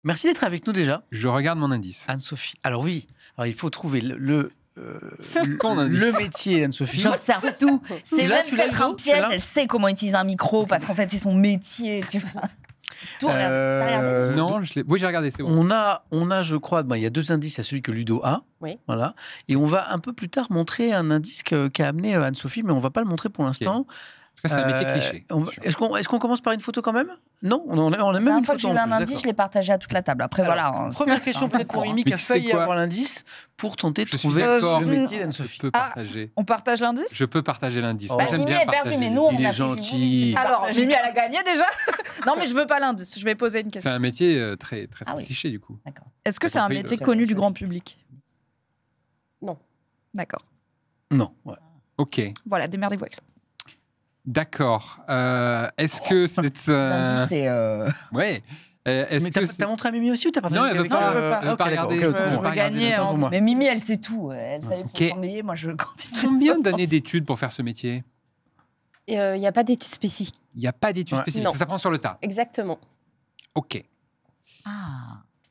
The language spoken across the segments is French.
Merci d'être avec nous déjà, Je regarde mon indice. Anne-Sophie. Alors oui, alors il faut trouver le indice. métier d'Anne-Sophie. J'observe tout. C'est l'as, même tu l'as, peut-être Ludo, un piège. celui-là Elle sait comment utiliser un micro parce qu'en fait, c'est son métier. Tu vois. Tout, regarde. T'as regardé Non, oui, j'ai regardé, c'est bon. On a, je crois, il y a 2 indices. Il y a celui que Ludo a. Oui. Voilà. Et on va un peu plus tard montrer un indice qu'a amené Anne-Sophie, mais on ne va pas le montrer pour l'instant. En tout cas, c'est un métier cliché. Est-ce qu'on commence par une photo quand même? Non, on a La même dernière une fois que photo. j'ai eu en un plus, indice, d'accord. je l'ai partagé à toute la table. Après, Alors, voilà. hein, Première c'est question un peut-être pour concours, Mimi Mais qui a tu sais failli quoi avoir l'indice pour tenter de Je suis trouver d'accord. le métier Je d'Anne-Sophie. peux partager. On partage l'indice? Je peux partager l'indice. Oh. Moi, Bah, j'aime Mimi bien est perdu, partager. mais nous, on Il est a fait gentil. Alors, Mimi, elle a gagné déjà. Non, mais je veux pas l'indice. Je vais poser une C'est question. un métier très, très Ah oui. cliché, du coup. D'accord. Est-ce que T'as c'est un compris, métier le- connu du grand public? Non. D'accord. Non. Ouais. Ok, Voilà, démerdez-vous avec ça. d'accord. Est-ce que c'est... L'indice, c'est. Ouais. Est-ce Mais que t'as montré à Mimi aussi ou t'as partagé Non, elle veut avec pas, Non, je veux pas. elle veut pas Ok, d'accord, regarder. ok, elle veut je pas veux regarder. gagner Autant en- pour moi. Mais Mimi, elle sait tout. Elle savait Ok. pour t'ennuyer. Moi, je continue. Combien d'années d'études pour faire ce métier? Il n'y a pas d'études spécifiques. Il n'y a pas d'études Ouais. spécifiques. Non. Ça s'apprend sur le tas. Exactement. Ok. Ah.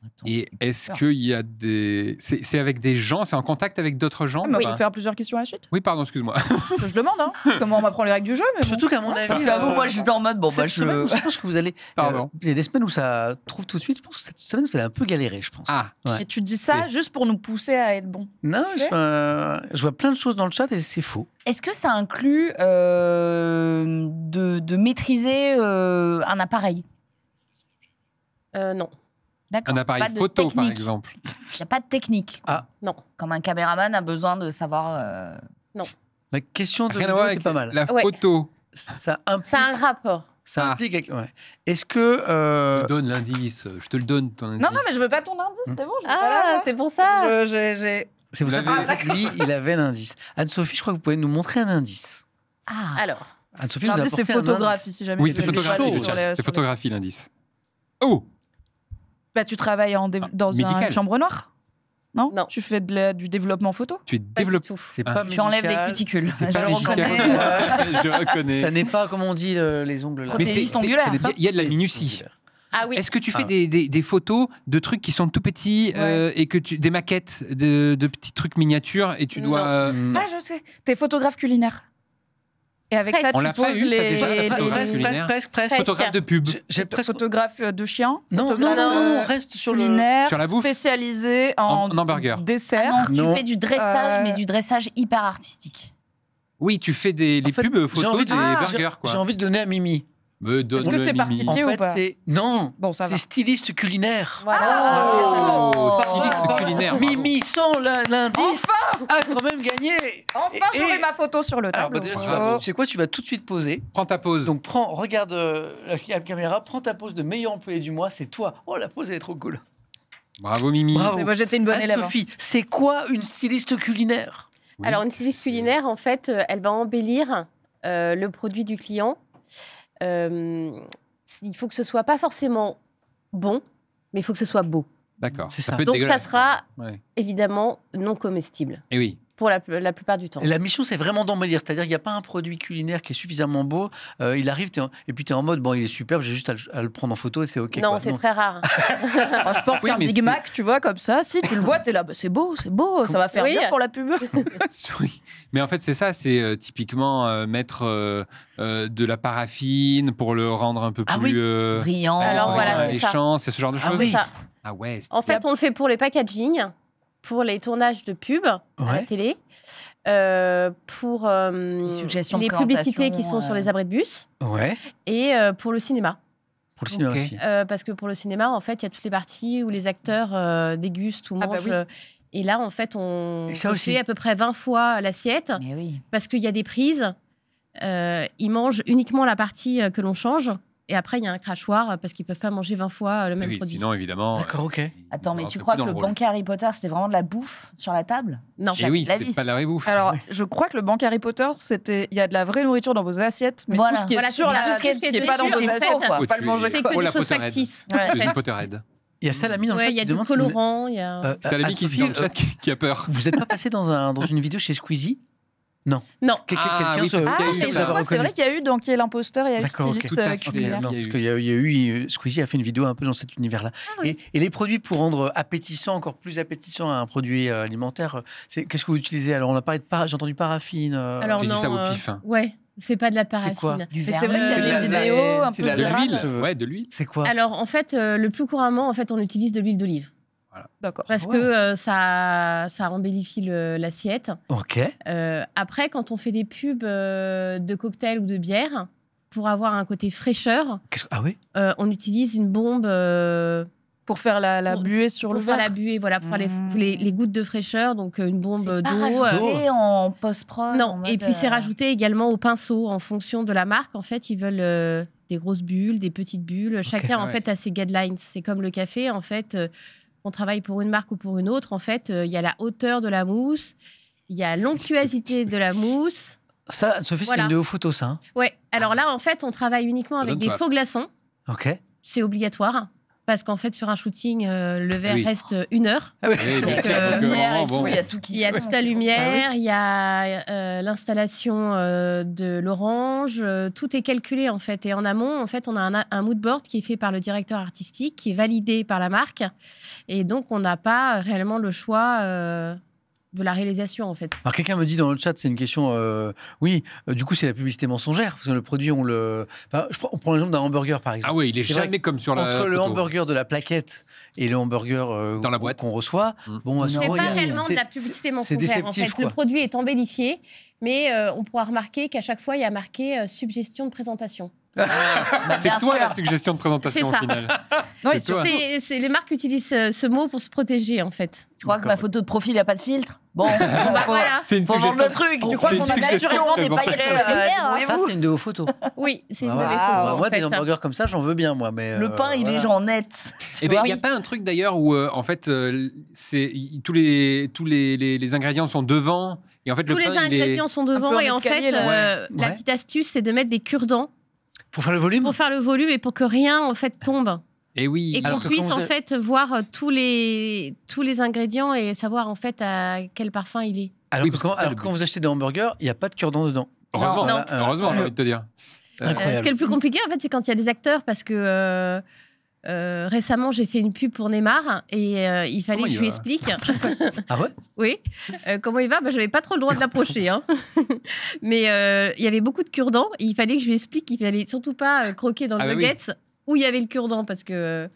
Attends. Et est-ce qu'il y a des... C'est avec des gens? C'est en contact avec d'autres gens? Mais on Enfin, peut faire plusieurs questions à la suite. Oui, pardon, excuse-moi. Je demande, hein. Parce que moi, on m'apprend les règles du jeu. Mais bon. Surtout qu'à mon avis. Parce qu'avant, moi, j'étais en mode, bon, bah, cette semaine, je. je pense que vous allez. Pardon. Il y a des semaines où ça trouve tout de suite. Je pense que cette semaine, vous allez un peu galérer, je pense. Ah, Ouais. Et tu dis ça juste pour nous pousser à être bons. Non, Tu sais je vois plein de choses dans le chat et c'est faux. Est-ce que ça inclut de maîtriser un appareil? Non. D'accord. un Pas appareil de photo, par technique. exemple. Il n'y a pas de technique. Ah. Non. Comme un caméraman a besoin de savoir. La question de Rien à Ludo voir était avec pas mal. la Ouais. photo. Ça implique. Ça a un rapport. Ça Ah. implique avec- ouais. Est-ce que. Je te donne l'indice. Je te le donne, ton indice. Non, non, mais je veux pas ton indice, c'est bon. Je veux pas Ah, l'avoir. c'est pour ça. C'est vous Vous savez, l'avez- en fait, lui, il avait l'indice. Anne-Sophie, je crois que vous pouvez nous montrer un indice. Ah. Alors, Anne-Sophie nous a L'indice, c'est apporté un photographie, si jamais. Oui, vous c'est avez photographie. pas chaud, vu sur les- C'est sur les- photographie, l'indice. Oh, Bah, tu travailles dans Médical. une chambre noire? Non. Non. Tu fais du développement photo? tu es pas du développé. tout. C'est Ah. pas Tu enlèves les médical, cuticules. c'est Je pas le médical. reconnais. Je reconnais. Ça n'est pas, comme on dit, les ongles là. Mais Prothésiste c'est- ongulaire. il y a de la minutie. Ah oui. Est-ce que tu fais Ah. des photos de trucs qui sont tout petits et que des maquettes de petits trucs miniatures et tu dois... Ah, je sais. T'es photographe culinaire. Et avec Presque. ça, On tu l'a pas poses eu, ça, les... déjà, la les- photographe Presque, culinaire. presque. Photographe de pub. J'ai presque. photographe de chiens. Non, photographe, on reste sur le. culinaire, Sur la bouffe. spécialisé En hamburger. dessert. Ah non, tu Non. fais du dressage, Euh, mais du dressage hyper artistique. Oui, tu fais les En fait, pubs j'ai photos envie des de- burgers, J'ai quoi. envie de donner à Mimi. Me donne Est-ce que c'est par Mimi. pitié? En ou fait, pas c'est. Non, Bon, ça va. c'est styliste culinaire. Voilà. Oh, Oh. styliste culinaire. bravo. Mimi, sans l'indice, a quand même gagné. Enfin, Et- j'aurai ma photo sur le Alors, tableau. bah, déjà, Bravo. tu sais quoi, tu vas tout de suite poser. Prends ta pause. Donc, regarde la caméra, prends ta pose de meilleur employé du mois, c'est toi. Oh, la pose, elle est trop cool. Bravo, Mimi. Bravo. Moi, j'étais une bonne élève. hein. Anne-Sophie, c'est quoi une styliste culinaire? Oui, Alors, une styliste c'est- culinaire, en fait, elle va embellir le produit du client. Il faut que ce soit pas forcément bon, mais il faut que ce soit beau. D'accord. C'est ça. peut être Donc, ça dégueulasse. sera Ouais. évidemment non comestible Et oui. pour la plupart du temps. Et la mission, c'est vraiment d'embellir. C'est-à-dire qu'il n'y a pas un produit culinaire qui est suffisamment beau. Il arrive, et puis tu es en mode, bon, il est superbe, j'ai juste à le prendre en photo et c'est OK. Non, quoi. c'est très rare. Alors, je pense Oui, qu'un mais Big c'est- Mac, tu vois, comme ça, si tu le vois, t'es là, bah, c'est beau, ça va faire Oui. bien pour la pub. Oui. Mais en fait, c'est ça, c'est typiquement mettre de la paraffine pour le rendre un peu plus Ah oui. Brillant. Alors, voilà, c'est ça. alléchant, c'est ce genre de Ah choses. oui. Ça. Ah ouais. En fait, on le fait pour les packaging, pour les tournages de pubs à la Ouais. télé, pour suggestions de les publicités qui présentation, sont sur les abris de bus Ouais, et pour le cinéma. pour le cinéma Ok. aussi. Parce que pour le cinéma, en fait, il y a toutes les parties où les acteurs dégustent ou Ah bah mangent. oui. Et là, en fait, on Et ça aussi. fait à peu près 20 fois l'assiette Mais oui. parce qu'il y a des prises. Ils mangent uniquement la partie que l'on change. Et après, il y a un crachoir parce qu'ils ne peuvent pas manger 20 fois le même Oui, produit. sinon, évidemment. D'accord, OK. Attends, mais on tu rentre crois plus que dans le rôle. banquet Harry Potter, c'était vraiment de la bouffe sur la table? Non. Et oui, la c'est vie. pas de la vraie bouffe. Alors, je crois que le banc Harry Potter, il y a de la vraie nourriture dans vos assiettes, mais Voilà. tout ce qui est Voilà, sur c'est la ça. tout ce qui est pas dans sur vos les assiettes, fêtes. faut Oh, pas tu le manger. es- C'est Oh, que la des choses Potterhead. factices. Ouais. en fait. Une Potterhead. Il y a Salami dans le Ouais, chat il y a qui du demande si vous- colorant. Il y a... C'est l'ami qui dit dans le chat qui a peur. Vous n'êtes pas passé dans une vidéo chez Squeezie? Non. Quelqu'un oui, se- parce Ah, qu'il y a eu mais se ça. je vous crois, avez c'est vrai reconnu. qu'il y a eu dans Qui est l'imposteur, il y a eu D'accord, ok. styliste Tout à fait. Ok, Il culinaire. non, y a parce eu. qu'il y a eu Squeezie a fait une vidéo un peu dans cet univers-là. oui. Et les produits pour rendre appétissant, encore plus appétissant un produit alimentaire, qu'est-ce que vous utilisez? Alors on a parlé de j'ai entendu paraffine. Alors J'ai dit non. ça au pif, hein. Ouais, c'est pas de la quoi paraffine. Du Mais c'est vrai qu'il y C'est a de des la- vidéos un c'est peu de De la- virales. l'huile. cheveux. Ouais, de l'huile. C'est quoi? Alors en fait, le plus couramment, en fait, on utilise de l'huile d'olive D'accord. parce Ah ouais. que ça embellifie l'assiette. Ok. Après, quand on fait des pubs de cocktails ou de bière, pour avoir un côté fraîcheur, Ah oui? on utilise une bombe Pour faire la Pour- buée sur pour le faire verre. la buée, voilà, pour faire Mmh. les gouttes de fraîcheur, donc une bombe C'est pas d'eau. rajouté en post-prod. Non, en mode, et puis c'est rajouté également au pinceau en fonction de la marque. En fait, ils veulent des grosses bulles, des petites bulles. Chacun, en ouais. fait, a ses guidelines. C'est comme le café, en fait. On travaille pour une marque ou pour une autre. En fait, il y a la hauteur de la mousse, il y a l'onctuosité de la mousse. Ça, Sophie, c'est Voilà. une vidéo photo, ça. Hein. Ouais. Alors là, en fait, on travaille uniquement Ça avec donne des soif. faux glaçons. Ok. C'est obligatoire. Parce qu'en fait, sur un shooting, le verre Oui. reste 1 heure. Ah oui. Oui, donc, Donc, donc, lumière vraiment, et bon. tout, il y a tout qui Il y a fait. toute la lumière, il y a l'installation de l'orange, tout est calculé en fait. Et en amont, en fait, on a un mood board qui est fait par le directeur artistique, qui est validé par la marque. Et donc, on n'a pas réellement le choix de la réalisation en fait. Alors quelqu'un me dit dans le chat, c'est une question. Oui, du coup, c'est la publicité mensongère parce que le produit, on le. Enfin, on prend l'exemple d'un hamburger par exemple. Ah ouais, il est C'est vrai jamais comme sur la. Entre le photo. hamburger de la plaquette et le hamburger Dans la boîte. qu'on reçoit, Mm. bon, Non. C'est souvent, il y pas a- réellement de c'est- la publicité c'est mensongère. En déceptif, fait, quoi. le produit est embellifié, mais on pourra remarquer qu'à chaque fois, il y a marqué suggestion de présentation. C'est Bien toi sûr. la suggestion de présentation C'est ça. au final. Non, C'est toi. Les marques utilisent ce mot pour se protéger en fait. Tu crois que ma photo de profil, il n'y a pas de filtre? Bon, Bon, bah faut, voilà. C'est une faut vendre le suggestion. truc. Oh, Tu crois c'est qu'on une a suggestion naturellement de des paillettes présentation. Ça, c'est une vidéo photo. Oui, c'est une Waouh. belle Bah, photo. moi, en des fait. hamburgers comme ça, j'en veux bien, moi. Mais Le pain, il est voilà. genre net. Et Tu ben, vois il n'y a pas un truc d'ailleurs où, en fait, tous les ingrédients sont devant. Et en fait, Tous le les pain, il est- ingrédients sont peu devant en et en escalier, fait, là. la Ouais. petite astuce, c'est de mettre des cure-dents Pour faire le volume. pour faire le volume et pour que rien en fait tombe Et oui. et qu'on Alors que puisse quand vous en fait voir tous les ingrédients et savoir en fait à quel parfum il est. Alors, Oui, que parce que quand, c'est ça, alors le que but. quand vous achetez des hamburgers, il n'y a pas de cure-dent dedans. Heureusement, Non. heureusement, j'ai envie de te dire. Incroyable. Ce qui est le plus compliqué en fait, c'est quand il y a des acteurs parce que récemment j'ai fait une pub pour Neymar et il fallait Comment que il je lui va explique. Ah ouais? Oui. Comment il va? Bah, j'avais pas trop le droit de l'approcher. Hein. Mais il y avait beaucoup de cure-dents. Et il fallait que je lui explique qu'il fallait surtout pas croquer dans le Ah bah oui. nuggets où il y avait le cure-dent parce que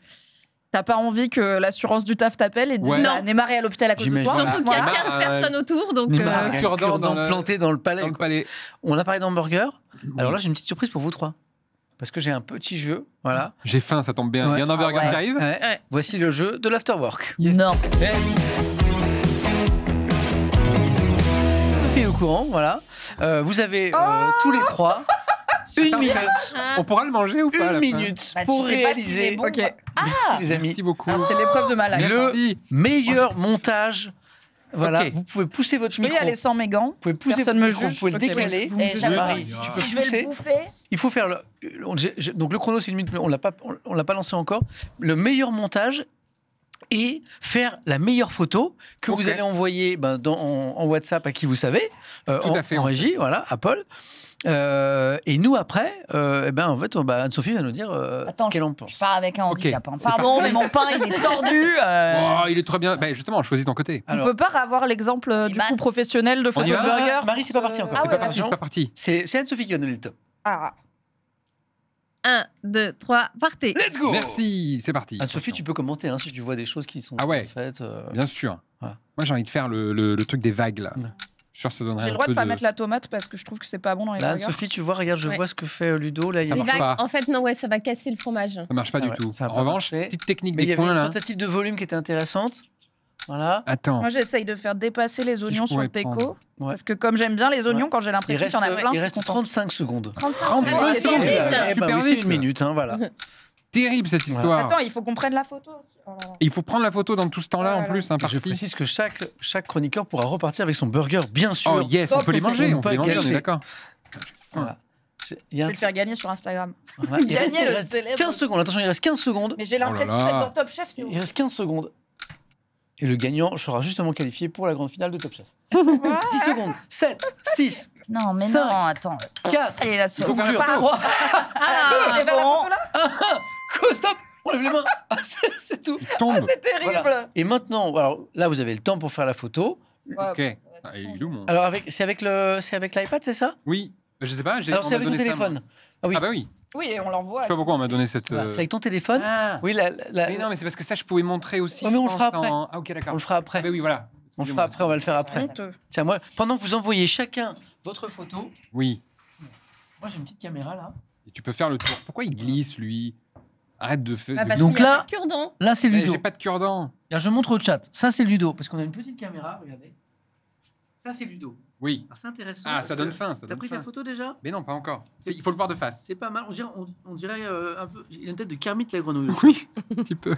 T'as pas envie que l'assurance du taf t'appelle et te dise Ouais. bah, Neymar est à l'hôpital à cause de J'imagine. toi. Voilà. surtout qu'il y a Neymar, 15 personnes autour. Donc, Neymar, un il y a un cure-dent cure-dent dans le- planté dans le palais. Dans le quoi. palais. On a parlé d'hamburger. Alors là, j'ai une petite surprise pour vous trois. Parce que j'ai un petit jeu. Voilà. J'ai faim, ça tombe bien. Ouais. Il y a un hamburger Ah ouais. qui arrive. Ouais. Ouais. Voici le jeu de l'afterwork. Non. Je suis au courant, voilà. Vous avez tous les trois une minute. On pourra le manger ou pas à Une la fin minute Bah, tu pour sais pas s'il réaliser. est bon. Ok. Merci les amis. Merci beaucoup. Alors, c'est l'épreuve de ma life. Le Merci. meilleur montage. Voilà, Ok. vous pouvez pousser votre Je peux y micro. aller sans mes gants. Vous pouvez pousser Personne votre me micro, juge. vous pouvez le Ok, décaler. vous me Et jugez j'avoue, pas. Marie, si tu peux je vais pousser. le bouffer, Il faut faire donc le chrono c'est une minute, mais on l'a pas lancé encore. Le meilleur montage et faire la meilleure photo que Ok. vous allez envoyer en WhatsApp à qui vous savez, à fait, en on régie, voilà, à Paul. Et nous après, en fait, Anne-Sophie va nous dire Attends, ce qu'elle en pense. je pars avec un handicap. hein. c'est Pardon, parti. mais mon pain, il est tordu. Oh, il est très bien. Bah, justement, choisis ton côté. Alors, On peut pas avoir l'exemple du bah, coup professionnel de On y va photoburger. Marie, c'est pas parti encore. Ah C'est ouais, pas parti, c'est pas parti. C'est Anne-Sophie qui va donner le top. Ah. 1, 2, 3, partez. Let's go. Merci, c'est parti. Anne-Sophie, tu peux commenter hein, si tu vois des choses qui sont Ah ouais. faites. Bien sûr. Voilà. Moi, j'ai envie de faire le truc des vagues là. Ouais. Je suis sûr que ça donnerait J'ai un le droit peu de pas mettre la tomate parce que je trouve que c'est pas bon dans les Là, burgers. Anne-Sophie, tu vois, regarde, je Ouais. vois ce que fait Ludo. Là, il y Ça a Les marche vagues, pas. en fait, non, ouais, ça va casser le fromage. Ça marche pas Ah du ouais, tout. ça va En pas revanche, marcher. petite technique Mais il y des avait coins une là. tentative de volume qui était intéressante. Voilà. Attends. Moi, j'essaye de faire dépasser les oignons je sur le pourrais teco. prendre. Ouais. Parce que comme j'aime bien les oignons, Ouais. quand j'ai Il l'impression reste, qu'il y en a plein, il je reste suis contente. 35 secondes. 35 30 secondes, Vas-y, c'est fais bien. vite. Eh ben Super oui, c'est vite. une minute, hein, voilà. Terrible cette Voilà. histoire. Attends, il faut qu'on prenne la photo aussi. Oh là là. Il faut prendre la photo dans tout ce temps-là Oh en là plus. là. Hein, Je parti. précise que chaque chroniqueur pourra repartir avec son burger, bien sûr. Oh yes, on peut les manger. On On peut peut les manger, on gâcher. est d'accord. J'ai faim. Voilà. Il y Je a vais le faire gagner sur Instagram. voilà. Il reste- Gagner il le reste célèbre. 15 secondes. Attention, il reste 15 secondes. Mais j'ai l'impression là d'être là. dans Top Chef, c'est Il reste 15 secondes. Et le gagnant sera justement qualifié pour la grande finale de Top Chef. 10 secondes. 7, 6, Non, mais 5, non, attends. 4, Allez, la sauce. conclure, Pas. 3, C'est bon. stop. On lève les mains. C'est tout. Il tombe. C'est terrible. Voilà. Et maintenant, alors, là, vous avez le temps pour faire la photo. Ok. Ah, il est où mon... Alors, c'est avec l'iPad, c'est ça? Oui. Je sais pas. Alors, on c'est m'a avec ton donné ça, téléphone. moi. Ah oui. Ah bah oui. Oui, et on l'envoie. Je sais pas pourquoi on m'a donné cette... Voilà, c'est avec ton téléphone. Ah. Oui, Mais non, mais c'est parce que ça, je pouvais montrer aussi. Ouais, mais on je le fera pense, après. Ah ok, d'accord. On le fera après. Ah bah oui, voilà. On le fera après, on va le faire après. Honteux. Tiens, moi, pendant que vous envoyez chacun votre photo, Oui. moi j'ai une petite caméra là. Et tu peux faire le tour. Pourquoi il glisse, lui? Arrête de faire... Ah, parce Donc qu'il y a là- pas de cure-dent. Là, c'est Eh, Ludo. j'ai pas de cure-dent. Regarde, je montre au chat. Ça, c'est Ludo, parce qu'on a une petite caméra, regardez. Ça, c'est Ludo. Oui. Alors, c'est intéressant. Ah, parce ça donne que faim, ça T'as donne pris faim. ta photo déjà? Mais non, pas encore. Il faut le voir de face. C'est pas mal. On dirait un peu. Il a une tête de Kermit la grenouille. Oui, un petit peu.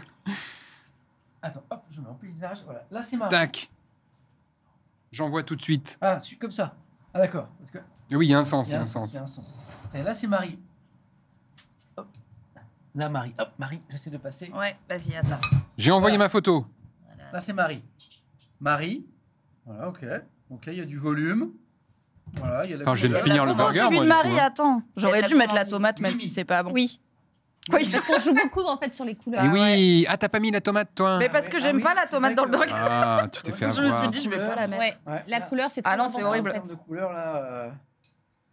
Attends, hop, je mets en paysage. Voilà. Là, c'est Marie. Tac. J'envoie tout de suite. Ah, comme ça. Ah, d'accord. Parce que Oui, il y a un sens, il il y a un sens. il y a un sens. Et là, c'est Marie. Hop. Là, Marie. Hop, Marie, j'essaie de passer. Ouais, vas-y, attends. J'ai envoyé ma photo. Là, c'est Marie. Marie. Voilà, ok. Ok, il y a du volume. Voilà, il y a la. Attends, je viens de la finir le couleur. burger, Celui moi, de du Marie, coup, hein. attends. J'aurais la dû mettre la couleur tomate, même Mimi. si c'est pas bon. Oui. Oui. Parce qu'on joue beaucoup en fait sur les couleurs. Et oui. Ah, t'as pas mis la tomate, toi? Mais parce oui, que ah j'aime oui, pas la c'est tomate vrai dans le que- burger. Ah, tu t'es fait Je me suis avoir. dit, je vais pas la mettre. Ouais. Ouais, La là, couleur, c'est Ah très non, c'est important, horrible. en en fait. termes de couleur, là.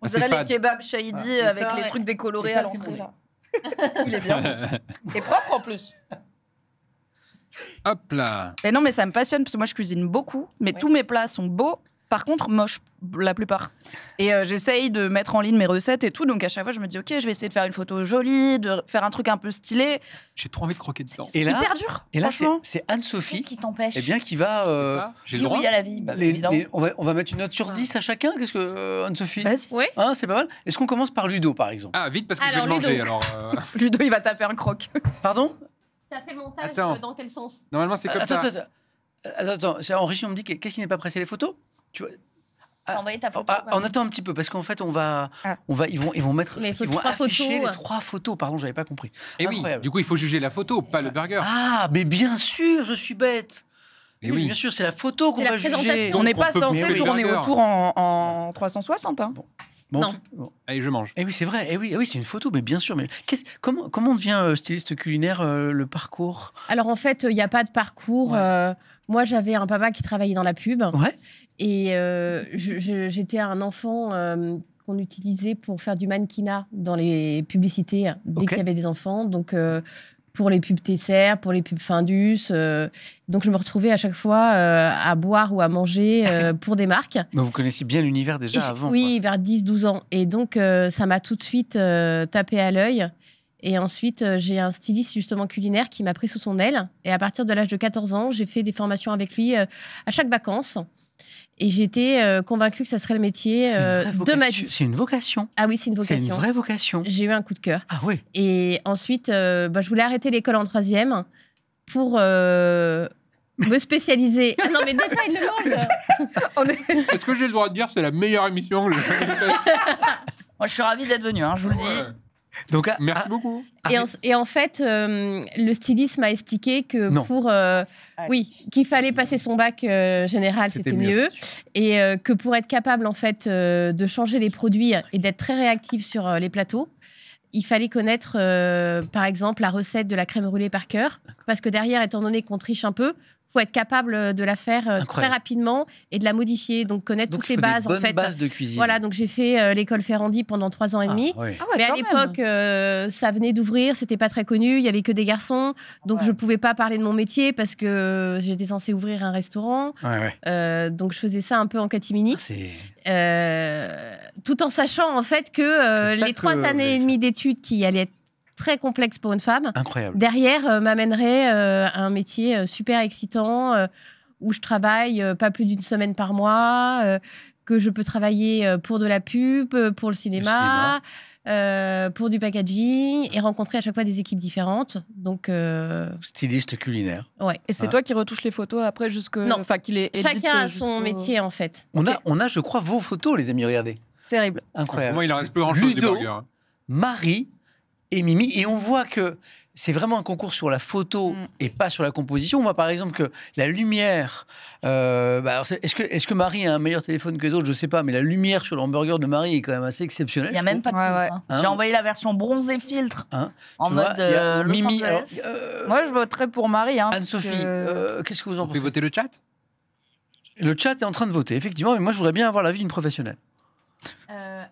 On Ah, c'est dirait les fade. kebabs shady Ouais, et avec ça, les ouais. trucs décolorés Et ça, à c'est l'entrée, mon là. Il est bien. Et propre en plus. Hop là. Mais non, mais ça me passionne parce que moi je cuisine beaucoup, mais Ouais. tous mes plats sont beaux. Par contre, moches, la plupart. Et j'essaye de mettre en ligne mes recettes et tout. Donc à chaque fois, je me dis, OK, je vais essayer de faire une photo jolie, de faire un truc un peu stylé. J'ai trop envie de croquer dedans. C'est Et là- hyper dur. Et là, c'est franchement. Anne-Sophie Qu'est-ce qui t'empêche? eh bien, qui va. J'ai le Dis droit? oui à la vie. Bah, évidemment. on va mettre une note sur 10 à chacun. Qu'est-ce que, Anne-Sophie? Vas-y. Oui. Hein, c'est pas mal. Est-ce qu'on commence par Ludo, par exemple? Ah, vite, parce que Alors, je vais le manger. Ludo. Alors, Ludo, il va taper un croc. Pardon? T'as fait le montage Attends. dans quel sens? normalement, c'est comme Attends, ça. attends. C'est en régie, on me dit qu'est-ce qui n'est pas pressé les photos? Tu vois. T'as envoyé ta photo. Ah, on attend un petit peu parce qu'en fait, Ah. ils vont mettre, Mais il faut ils vont 3 afficher photos. les 3 photos. Pardon, j'avais pas compris. Et oui, Incroyable. du coup, il faut juger la photo, pas le burger. Ah, mais bien sûr, je suis bête. Et oui. bien sûr, c'est la photo qu'on C'est la va juger. présentation. On n'est on pas peut censé couper le tourner burger. autour en 360. Hein. Bon, Non. Allez, je mange. Eh oui, c'est vrai. Eh oui, c'est une photo, mais bien sûr. Mais comment on devient styliste culinaire, le parcours? Alors en fait, il n'y a pas de parcours. Ouais. Moi, j'avais un papa qui travaillait dans la pub. Ouais. Et j'étais un enfant qu'on utilisait pour faire du mannequinat dans les publicités dès Ok. qu'il y avait des enfants. Donc, pour les pubs Tesser, pour les pubs Findus. Donc, je me retrouvais à chaque fois à boire ou à manger pour des marques. Mais vous connaissiez bien l'univers déjà Et avant. oui, vers 10-12 ans. Et donc, ça m'a tout de suite tapé à l'œil. Et ensuite, j'ai un styliste justement culinaire qui m'a pris sous son aile. Et à partir de l'âge de 14 ans, j'ai fait des formations avec lui à chaque vacances. Et j'étais convaincue que ça serait le métier C'est une vraie de vocation. ma vie. C'est une vocation. Ah oui, c'est une C'est une vocation. vraie vocation. J'ai eu un coup de cœur. Ah oui. Et ensuite, je voulais arrêter l'école en 3e pour me spécialiser. Ah non, mais déjà, il le demande. Est-ce que j'ai le droit de dire que c'est la meilleure émission que j'ai jamais faite? Moi, je suis ravie d'être venue, hein, je vous le dis. Ouais. Donc, Merci beaucoup. Et en fait, le styliste m'a expliqué que Non. oui, qu'il fallait passer son bac général, c'était mieux. Et que pour être capable, en fait, de changer les produits et d'être très réactif sur les plateaux, il fallait connaître, par exemple, la recette de la crème brûlée par cœur. Parce que derrière, étant donné qu'on triche un peu, il faut être capable de la faire très Incroyable. rapidement et de la modifier. Donc, connaître Donc, toutes il les faut des bases, en bonnes fait. bases de cuisine. Voilà, donc j'ai fait l'école Ferrandi pendant 3 ans et demi. Ah, oui. Ah ouais, Mais à quand l'époque, ça venait d'ouvrir, c'était pas très connu, il y avait que des garçons, donc Ouais. je pouvais pas parler de mon métier parce que j'étais censée ouvrir un restaurant. Ouais. Donc je faisais ça un peu en catimini, Ah, c'est... tout en sachant en fait que C'est ça les que 3 vous années avez et demie d'études qui allaient être très complexes pour une femme, incroyable. derrière m'amènerait un métier super excitant où je travaille pas plus d'une semaine par mois, que je peux travailler pour de la pub, pour le cinéma. Pour du packaging et rencontrer à chaque fois des équipes différentes. Donc, Styliste culinaire. ouais. Et c'est Ah. toi qui retouches les photos après jusque. Non. Enfin, qui les édite Chacun a son jusqu'au- métier, en fait. On a, je crois, vos photos, les amis, regardez. Terrible. Incroyable. Moi, il en reste plus grand-chose du Ludo. burger. Marie et Mimi. Et on voit que c'est vraiment un concours sur la photo et pas sur la composition. On voit par exemple que la lumière... est-ce que Marie a un meilleur téléphone que les autres? Je sais pas, mais la lumière sur le hamburger de Marie est quand même assez exceptionnelle. Il n'y a même pas de filtre, hein. J'ai envoyé la version bronzé filtre en Tu vois, mode il y a Los Mimi. Angeles. Moi, je voterais pour Marie. Hein, Anne-Sophie, qu'est-ce que vous en On fait pensez? voter le chat? Le chat est en train de voter, effectivement, mais moi je voudrais bien avoir l'avis d'une professionnelle.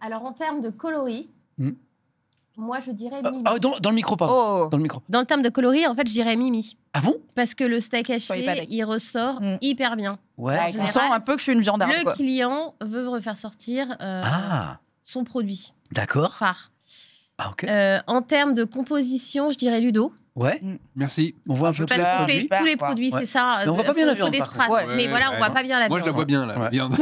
Alors, en termes de coloris, moi, je dirais Mimi. Dans le micro, pardon. Oh. Dans le micro. Dans le terme de coloris, en fait, je dirais Mimi. Ah bon? Parce que le steak Soyez pas haché, d'accord. il ressort hyper bien. Ouais. Ouais, On général, sent un peu que je suis une viandarde. Le quoi. client veut refaire sortir son produit D'accord. phare. Ah, ok. En termes de composition, je dirais Ludo. Ouais. Merci. On voit un peu tous Parce les qu'on fait produits. super, tous les quoi. produits, Ouais. c'est ça. Mais on voit pas bien la faut viande, des par contre. strass. Ouais, mais voilà, on voit ouais. pas bien la Moi, je la viande. vois bien, là, la Ouais. viande.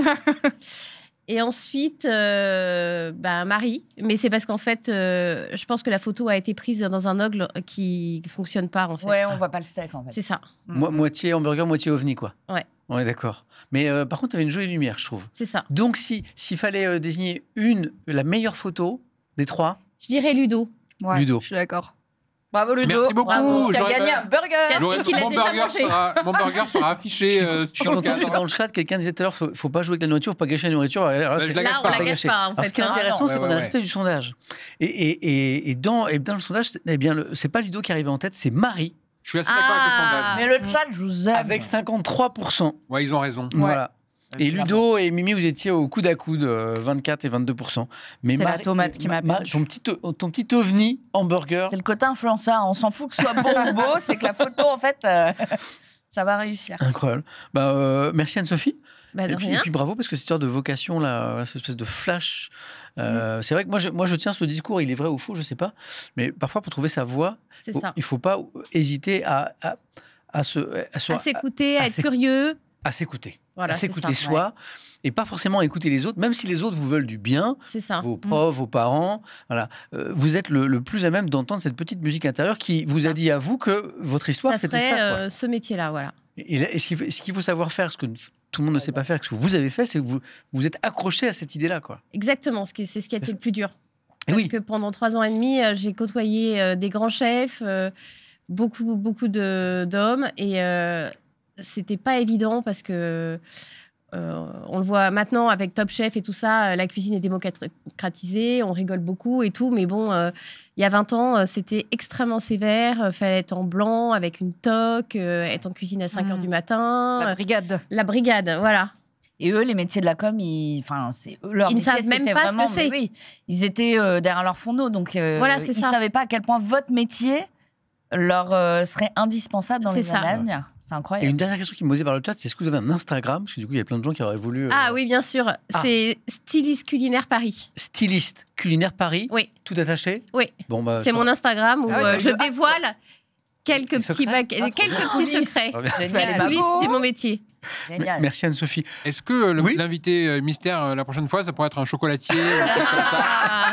Et ensuite, Marie. Mais c'est parce qu'en fait, je pense que la photo a été prise dans un angle qui ne fonctionne pas, en fait. Ouais, on voit pas le steak en fait. C'est ça. Moitié hamburger, moitié ovni, quoi. Ouais. On est d'accord. Mais par contre, tu avais une jolie lumière, je trouve. C'est ça. Donc, s'il fallait désigner la meilleure photo des trois, Je dirais Ludo. Ouais, Ludo. Je suis d'accord. Bravo Ludo. Merci beaucoup. Bravo. Tu as J'aurais gagné pas- un burger. J'aurais- qu'il a mon, déjà burger mangé. mon burger sera affiché je suis sur le content que cadre. dans le chat, quelqu'un disait tout à l'heure, faut pas jouer avec la nourriture, faut pas gâcher la nourriture. Alors là, je c'est- la Là, gâche on pas. la gâche gâcher. pas, en Alors, fait. ce qui est hein. intéressant, non. c'est Ouais, qu'on a ouais, le résultat du sondage. Et dans le sondage, eh bien, c'est pas Ludo qui arrive en tête, c'est Marie, Je suis assez d'accord avec le sondage. Mais le chat, je vous aime. avec 53%. Ouais, ils ont raison. Voilà. Et Ludo et Mimi, vous étiez au coude à coude, 24 et 22%. Mais C'est la tomate qui m'a perdu. ton petit ovni hamburger. C'est le côté influenceur. On s'en fout que ce soit bon ou beau, c'est que la photo, en fait, ça va réussir. Incroyable. Merci Anne-Sophie. Bah, de Et puis rien. bravo, parce que cette histoire de vocation, là, cette espèce de flash. C'est vrai que moi, je tiens ce discours, il est vrai ou faux, je sais pas. Mais parfois, pour trouver sa voix, C'est ça. il faut pas hésiter à À s'écouter, à être curieux. à s'écouter. Voilà, à c'est s'écouter ça. soi. Et pas forcément écouter les autres, même si les autres vous veulent du bien, C'est ça. vos profs, vos parents. Voilà. Vous êtes le plus à même d'entendre cette petite musique intérieure qui vous a dit à vous que votre histoire, Ça c'était serait ça. Quoi. ce métier-là, voilà. Et là, ce qu'il faut savoir faire, ce que tout le monde ne sait pas faire, ce que vous avez fait, c'est que vous êtes accroché à cette idée-là. Quoi. Exactement, c'est ce qui a été le plus dur. Et Parce oui. que pendant 3 ans et demi, j'ai côtoyé des grands chefs, beaucoup d'hommes, et c'était pas évident parce que on le voit maintenant avec Top Chef et tout ça, la cuisine est démocratisée, on rigole beaucoup et tout, mais bon, il y a 20 ans, c'était extrêmement sévère, fallait être en blanc avec une toque, être en cuisine à 5 heures du matin, La brigade. la brigade, voilà. Et eux, les métiers de la com, c'est eux, leur Ils ne métier, savent même c'était pas ce que vraiment- c'est. mais oui, ils étaient derrière leur fourneau, donc Voilà, c'est ils ça. ne savaient pas à quel point votre métier leur serait indispensable dans C'est les ça. années à venir. C'est Et incroyable. une dernière question qui me posait par le chat, c'est est-ce que vous avez un Instagram? Parce que du coup, il y a plein de gens qui auraient voulu. Ah oui, bien sûr, c'est Styliste Culinaire Paris. Styliste culinaire Paris, Oui, tout attaché. oui. Bon, bah, C'est mon Instagram où Ah ouais, je donc, dévoile quelques Des petits, secrets quelques petits secrets. Très bien. Génial. Les coulisses de mon métier. Génial. Merci Anne-Sophie. Est-ce que Oui. l'invité mystère la prochaine fois, ça pourrait être un chocolatier ou un truc comme ça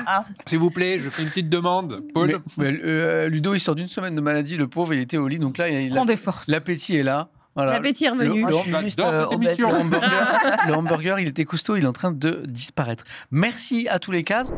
Ah, S'il vous plaît, je fais une petite demande. Paul Ludo, il sort d'une semaine de maladie, le pauvre, il était au lit, donc là, Prends des forces. l'appétit est là. Voilà. l'appétit est revenu. Moi, je suis juste J'adore cette obèse. émission. Le hamburger, il était costaud, il est en train de disparaître. Merci à tous les cadres.